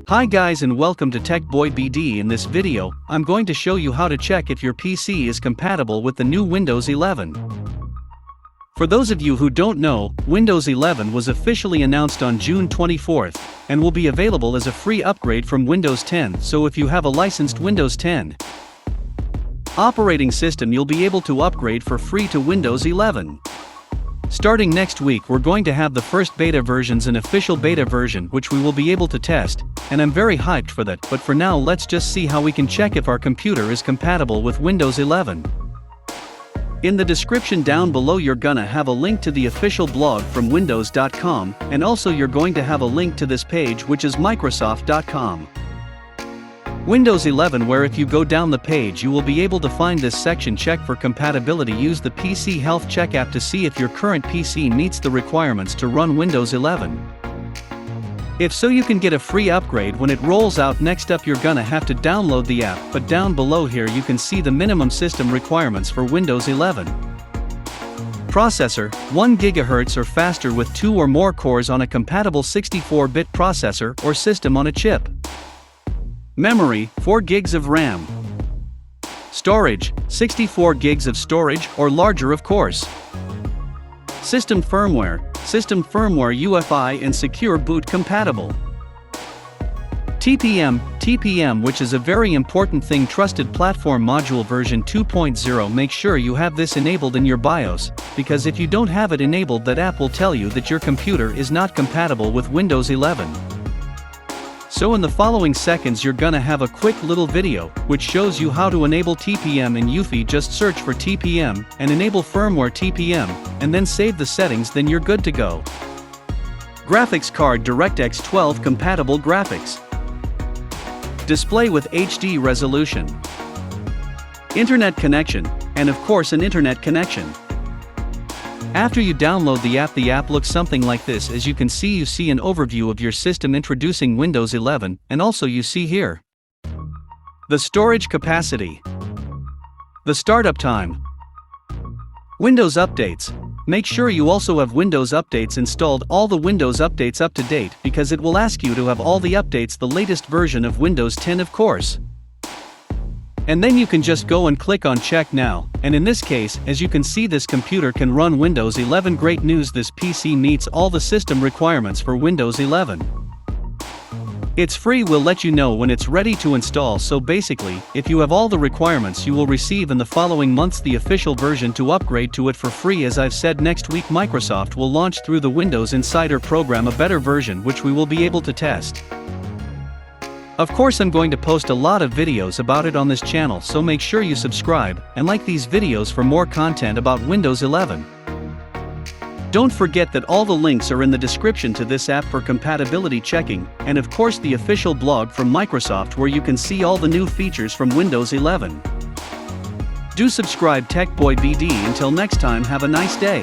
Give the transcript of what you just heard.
Hi guys and welcome to TechBoy BD. In this video, I'm going to show you how to check if your PC is compatible with the new Windows 11. For those of you who don't know, Windows 11 was officially announced on June 24th, and will be available as a free upgrade from Windows 10, so if you have a licensed Windows 10 operating system you'll be able to upgrade for free to Windows 11. Starting next week we're going to have the first beta versions and official beta version which we will be able to test, and I'm very hyped for that, but for now let's just see how we can check if our computer is compatible with Windows 11. In the description down below you're gonna have a link to the official blog from windows.com, and also you're going to have a link to this page which is microsoft.com. Windows 11, where if you go down the page you will be able to find this section, check for compatibility. Use the PC Health Check app to see if your current PC meets the requirements to run Windows 11. If so, you can get a free upgrade when it rolls out. Next up you're gonna have to download the app, but down below here you can see the minimum system requirements for Windows 11. Processor, 1 GHz or faster with 2 or more cores on a compatible 64-bit processor or system on a chip. Memory, 4 GB of RAM. Storage, 64 GB of storage or larger of course. System firmware UEFI and secure boot compatible. TPM, which is a very important thing, Trusted Platform Module version 2.0. Make sure you have this enabled in your BIOS, because if you don't have it enabled, that app will tell you that your computer is not compatible with Windows 11. So in the following seconds you're gonna have a quick little video, which shows you how to enable TPM and UEFI. Just search for TPM, and enable firmware TPM, and then save the settings, then you're good to go. Graphics card, DirectX 12 compatible graphics. Display with HD resolution. Internet connection, and of course an internet connection. After you download the app looks something like this. As you can see, you see an overview of your system introducing Windows 11, and also you see here the storage capacity, the startup time, Windows updates. Make sure you also have Windows updates installed, all the Windows updates up to date, because it will ask you to have all the updates, the latest version of Windows 10 of course. And then you can just go and click on check now, and in this case, as you can see, this computer can run Windows 11. Great news, this PC meets all the system requirements for Windows 11. It's free, we'll let you know when it's ready to install. So basically, if you have all the requirements, you will receive in the following months the official version to upgrade to it for free. As I've said, next week Microsoft will launch through the Windows Insider program a better version which we will be able to test. Of course, I'm going to post a lot of videos about it on this channel, so make sure you subscribe and like these videos for more content about Windows 11. Don't forget that all the links are in the description to this app for compatibility checking, and of course the official blog from Microsoft where you can see all the new features from Windows 11. Do subscribe TechBoy BD. Until next time, have a nice day.